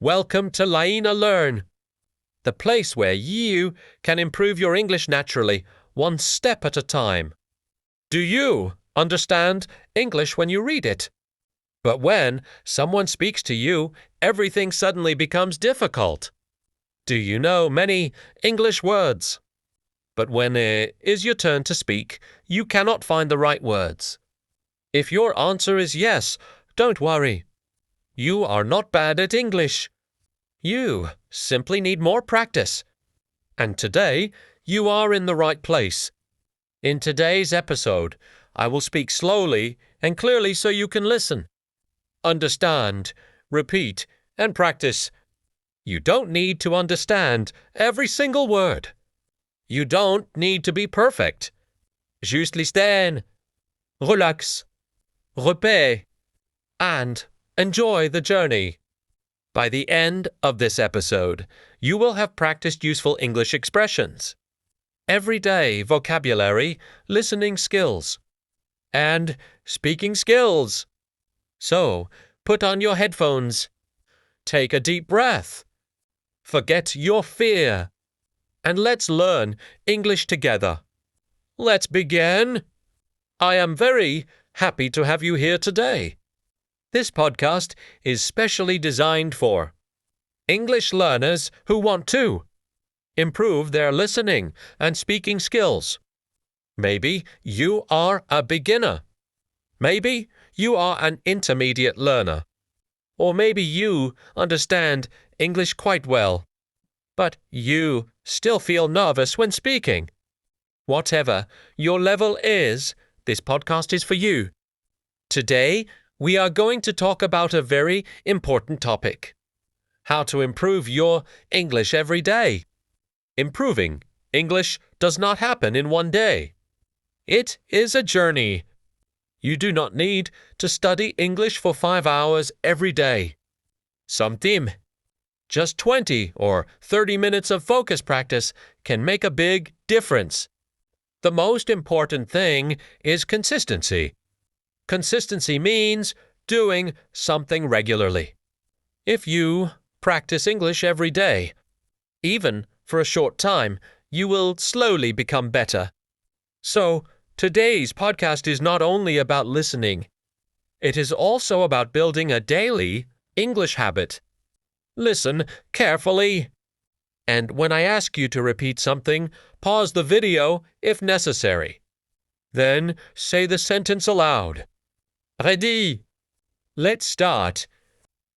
Welcome to LAYINA LEARN, the place where you can improve your English naturally, one step at a time. Do you understand English when you read it? But when someone speaks to you, everything suddenly becomes difficult. Do you know many English words? But when it is your turn to speak, you cannot find the right words. If your answer is yes, don't worry. You are not bad at English. You simply need more practice. And today, you are in the right place. In today's episode, I will speak slowly and clearly so you can listen. Understand, repeat, and practice. You don't need to understand every single word. You don't need to be perfect. Juste listen, relax, repère, and enjoy the journey. By the end of this episode, you will have practiced useful English expressions, everyday vocabulary, listening skills, and speaking skills. So, put on your headphones, take a deep breath, forget your fear, and let's learn English together. Let's begin. I am very happy to have you here today. This podcast is specially designed for English learners who want to improve their listening and speaking skills. Maybe you are a beginner. Maybe you are an intermediate learner. Or maybe you understand English quite well, but you still feel nervous when speaking. Whatever your level is, this podcast is for you. Today, we are going to talk about a very important topic: how to improve your English every day. Improving English does not happen in one day. It is a journey. You do not need to study English for 5 hours every day. Sometimes, just 20 or 30 minutes of focus practice can make a big difference. The most important thing is consistency. Consistency means doing something regularly. If you practice English every day, even for a short time, you will slowly become better. So, today's podcast is not only about listening. It is also about building a daily English habit. Listen carefully. And when I ask you to repeat something, pause the video if necessary. Then say the sentence aloud. Ready? Let's start.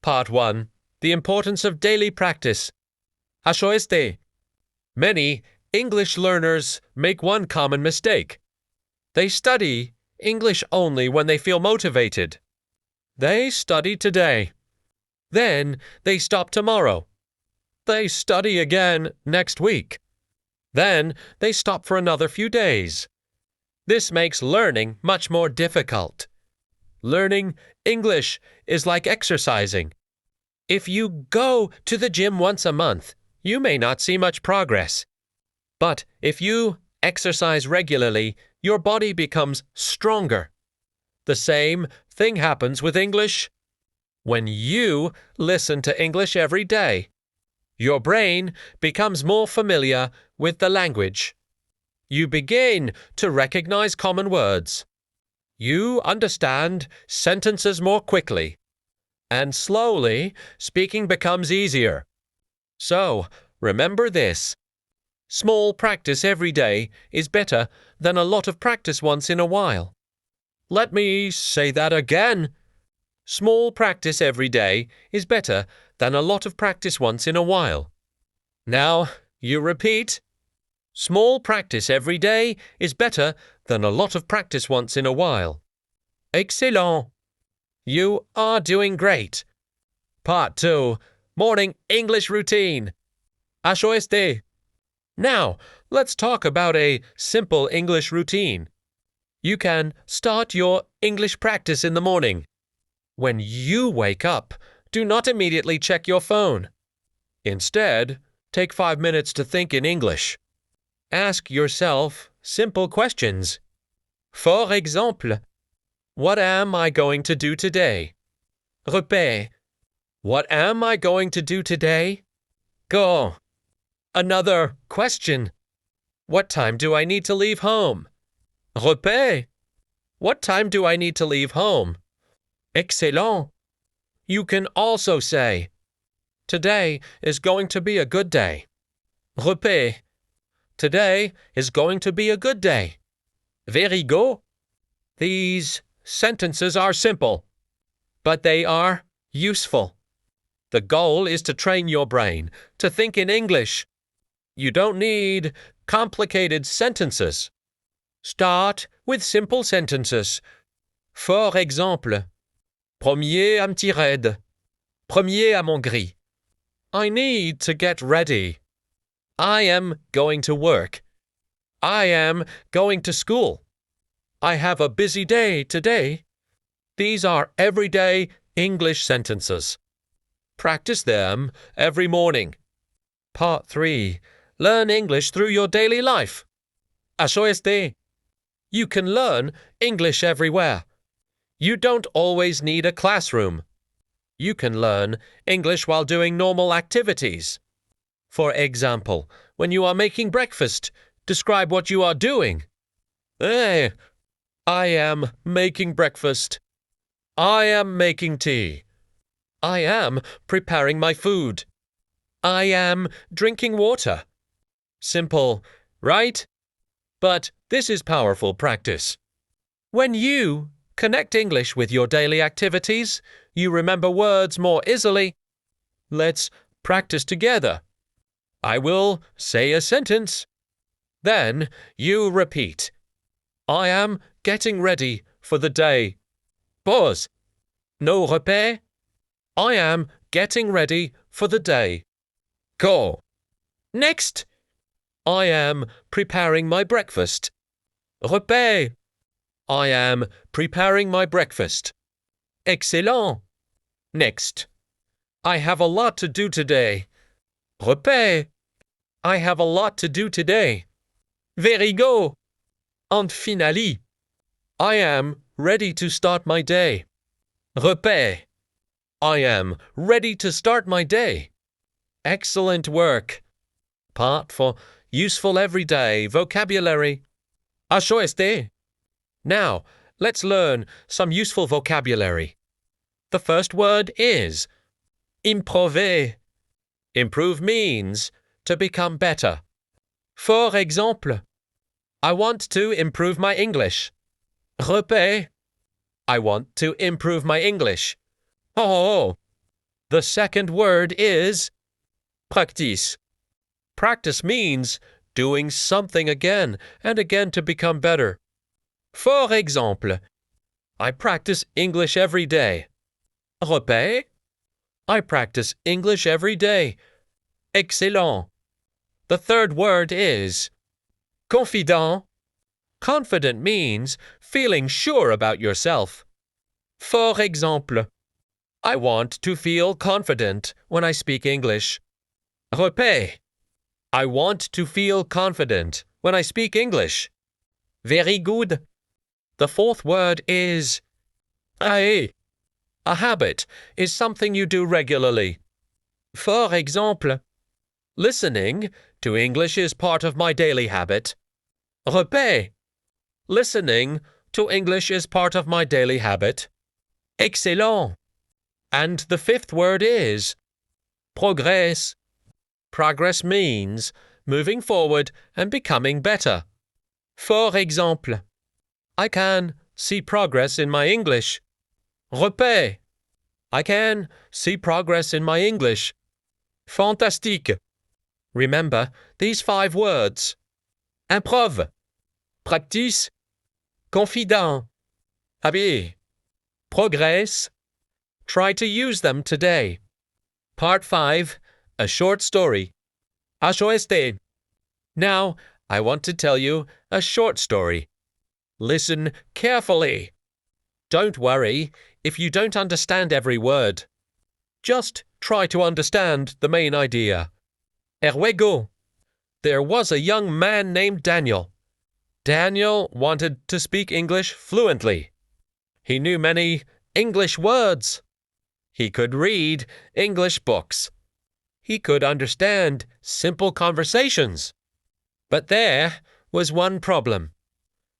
Part 1. The importance of daily practice. HOST. Many English learners make one common mistake. They study English only when they feel motivated. They study today. Then they stop tomorrow. They study again next week. Then they stop for another few days. This makes learning much more difficult. Learning English is like exercising. If you go to the gym once a month, you may not see much progress. But if you exercise regularly, your body becomes stronger. The same thing happens with English. When you listen to English every day, your brain becomes more familiar with the language. You begin to recognize common words. You understand sentences more quickly. And slowly, speaking becomes easier. So, remember this. Small practice every day is better than a lot of practice once in a while. Let me say that again. Small practice every day is better than a lot of practice once in a while. Now, you repeat. Small practice every day is better than a lot of practice once in a while. Excellent. You are doing great. Part 2. Morning English routine. HOST. Now, let's talk about a simple English routine. You can start your English practice in the morning. When you wake up, do not immediately check your phone. Instead, take 5 minutes to think in English. Ask yourself simple questions. For example, what am I going to do today? Repère. What am I going to do today? Go. Another question. What time do I need to leave home? Repet. What time do I need to leave home? Excellent. You can also say, today is going to be a good day. Repet. Today is going to be a good day. Very good. These sentences are simple, but they are useful. The goal is to train your brain to think in English. You don't need complicated sentences. Start with simple sentences. For exemple, premier à petit raide, premier à mon gris. I need to get ready. I am going to work. I am going to school. I have a busy day today. These are everyday English sentences. Practice them every morning. Part 3. Learn English through your daily life. HOST. You can learn English everywhere. You don't always need a classroom. You can learn English while doing normal activities. For example, when you are making breakfast, describe what you are doing. Hey, I am making breakfast. I am making tea. I am preparing my food. I am drinking water. Simple, right? But this is powerful practice. When you connect English with your daily activities, you remember words more easily. Let's practice together. I will say a sentence. Then you repeat. I am getting ready for the day. Pause. No repet. I am getting ready for the day. Go. Next. I am preparing my breakfast. Repet. I am preparing my breakfast. Excellent. Next. I have a lot to do today. Repet. I have a lot to do today. Very good. And finally. I am ready to start my day. Repet. I am ready to start my day. Excellent work. Part for useful everyday vocabulary. HOST. Now, let's learn some useful vocabulary. The first word is improver. Improve means to become better. For exemple, I want to improve my English. Repet. I want to improve my English. Oh. The second word is practice. Practice means doing something again and again to become better. For exemple, I practice English every day. Repet. I practice English every day. Excellent. The third word is confident. Confident means feeling sure about yourself. For exemple, I want to feel confident when I speak English. Repet. I want to feel confident when I speak English. Very good. The fourth word is A habit is something you do regularly. For exemple, listening to English is part of my daily habit. Repet. Listening to English is part of my daily habit. Excellent. And the fifth word is progress. Progress means moving forward and becoming better. For exemple, I can see progress in my English. Repet. I can see progress in my English. Fantastique. Remember these 5 words. Improve. Practice. Confident. Habillé. Progress. Try to use them today. Part 5. A short story. HOST. Now, I want to tell you a short story. Listen carefully. Don't worry if you don't understand every word. Just try to understand the main idea. Erwego. There was a young man named Daniel. Daniel wanted to speak English fluently. He knew many English words. He could read English books. He could understand simple conversations. But there was one problem.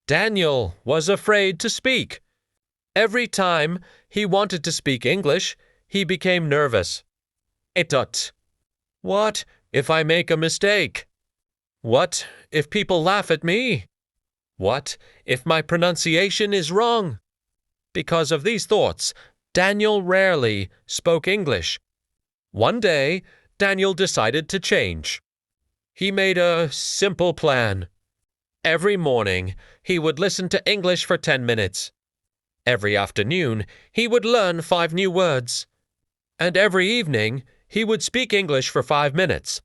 Daniel was afraid to speak. Every time he wanted to speak English, he became nervous. Etot. What if I make a mistake? What if people laugh at me? What if my pronunciation is wrong? Because of these thoughts, Daniel rarely spoke English. One day, Daniel decided to change. He made a simple plan. Every morning, he would listen to English for 10 minutes. Every afternoon, he would learn 5 new words. And every evening, he would speak English for 5 minutes.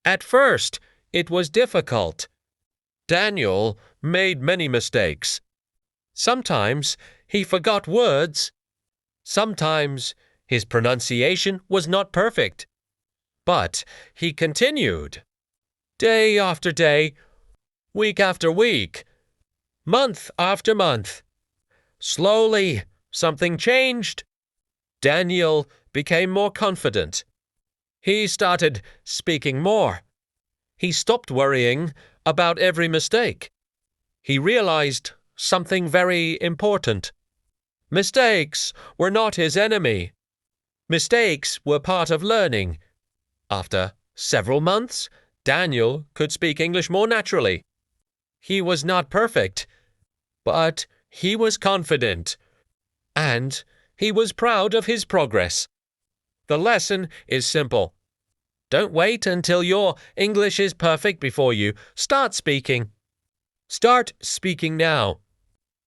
At first, it was difficult. Daniel made many mistakes. Sometimes he forgot words. Sometimes his pronunciation was not perfect. But he continued. Day after day, week after week, month after month. Slowly, something changed. Daniel became more confident. He started speaking more. He stopped worrying about every mistake. He realized something very important. Mistakes were not his enemy. Mistakes were part of learning. After several months, Daniel could speak English more naturally. He was not perfect, but he was confident, and he was proud of his progress. The lesson is simple. Don't wait until your English is perfect before you start speaking. Start speaking now.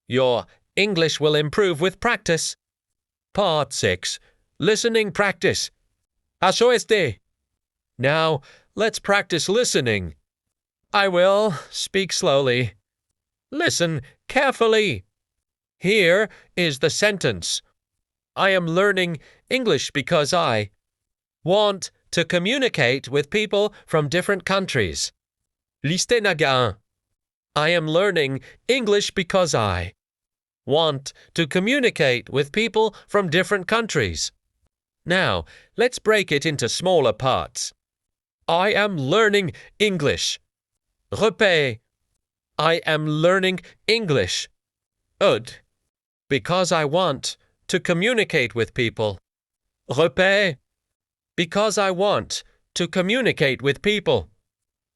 Your English will improve with practice. Part 6. Listening practice. Eso este. Now, let's practice listening. I will speak slowly. Listen carefully. Here is the sentence. I am learning English because I want to communicate with people from different countries. Liste nagan. I am learning English because I want to communicate with people from different countries. Now, let's break it into smaller parts. I am learning English. Repet. I am learning English. Ud. Because I want to communicate with people. Repet. Because I want to communicate with people.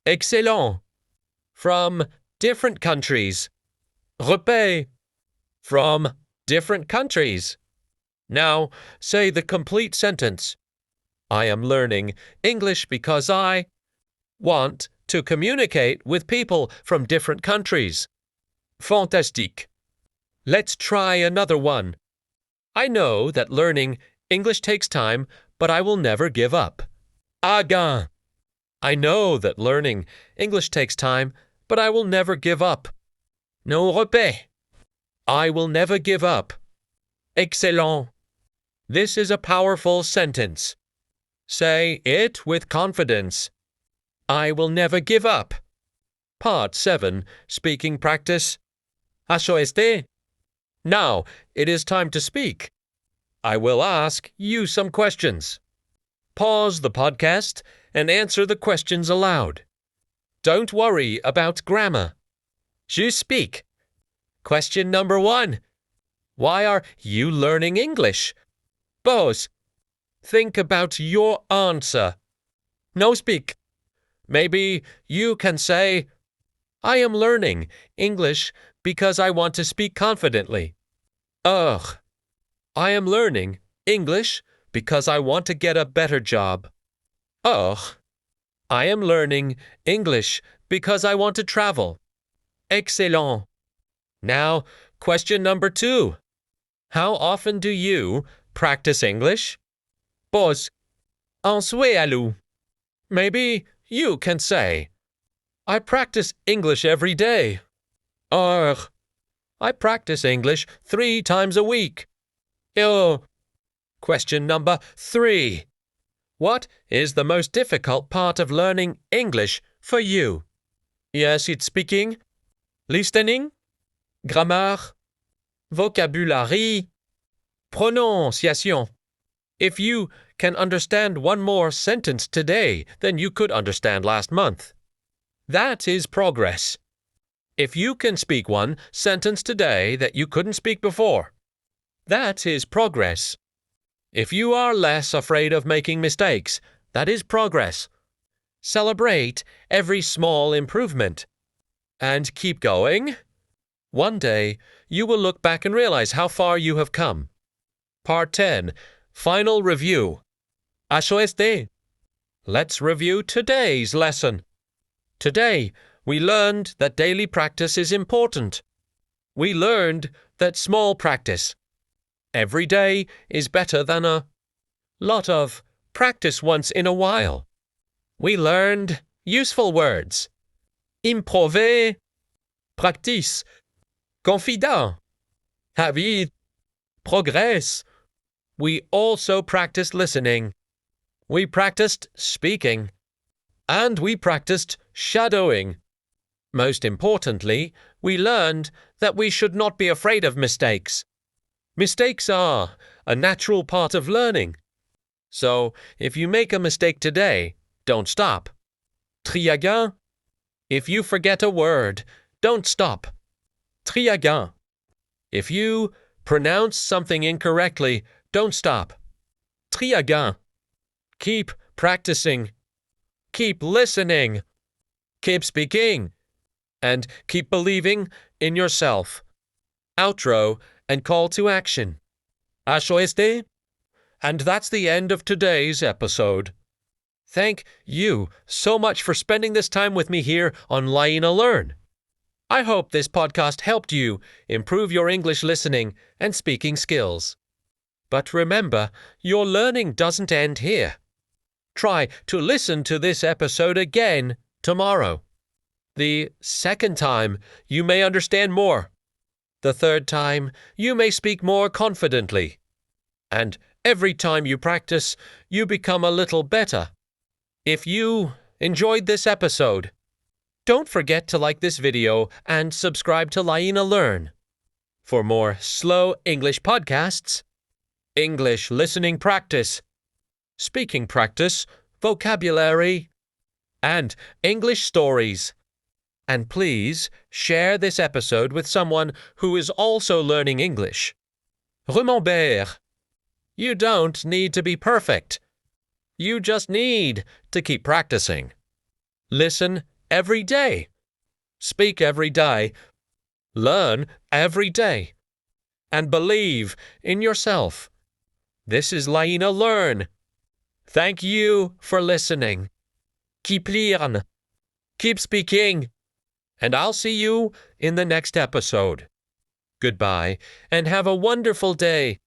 Excellent. From different countries. Repet. From different countries. Now, say the complete sentence. I am learning English because I want to communicate with people from different countries. Fantastique. Let's try another one. I know that learning English takes time, but I will never give up. Again. I know that learning English takes time, but I will never give up. No repet. I will never give up. Excellent. This is a powerful sentence. Say it with confidence. I will never give up. Part 7. Speaking practice. Eso este. Now, it is time to speak. I will ask you some questions. Pause the podcast and answer the questions aloud. Don't worry about grammar. Just speak. Question number 1. Why are you learning English? Pause. Think about your answer. No speak. Maybe you can say, I am learning English because I want to speak confidently. Ugh. I am learning English because I want to get a better job. Ugh. I am learning English because I want to travel. Excellent. Now, question number 2. How often do you practice English? Pause. En souhait allô. Maybe you can say, I practice English every day. Or, I practice English 3 times a week. Oh. Question number 3. What is the most difficult part of learning English for you? Yes, it's speaking, listening, grammar, vocabulary, prononciation. If you can understand one more sentence today than you could understand last month, that is progress. If you can speak one sentence today that you couldn't speak before, that is progress. If you are less afraid of making mistakes, that is progress. Celebrate every small improvement. And keep going. One day, you will look back and realize how far you have come. Part 10. Final Review. HOST. Let's review today's lesson. Today, we learned that daily practice is important. We learned that small practice every day is better than a lot of practice once in a while. We learned useful words. Improver, practice, confident, habit, progress. We also practiced listening. We practiced speaking. And we practiced shadowing. Most importantly, we learned that we should not be afraid of mistakes. Mistakes are a natural part of learning. So, if you make a mistake today, don't stop. Try again. If you forget a word, don't stop. Try again. If you pronounce something incorrectly, don't stop. Try again. Keep practicing. Keep listening. Keep speaking. And keep believing in yourself. Outro and call to action. HOST? And that's the end of today's episode. Thank you so much for spending this time with me here on LAYINA LEARN. I hope this podcast helped you improve your English listening and speaking skills. But remember, your learning doesn't end here. Try to listen to this episode again tomorrow. The second time, you may understand more. The third time, you may speak more confidently. And every time you practice, you become a little better. If you enjoyed this episode, don't forget to like this video and subscribe to LAYINA LEARN. For more slow English podcasts, English listening practice, speaking practice, vocabulary, and English stories. And please share this episode with someone who is also learning English. Remember, you don't need to be perfect. You just need to keep practicing. Listen every day. Speak every day. Learn every day. And believe in yourself. This is LAYINA LEARN. Thank you for listening. Keep learn. Keep speaking. And I'll see you in the next episode. Goodbye, and have a wonderful day.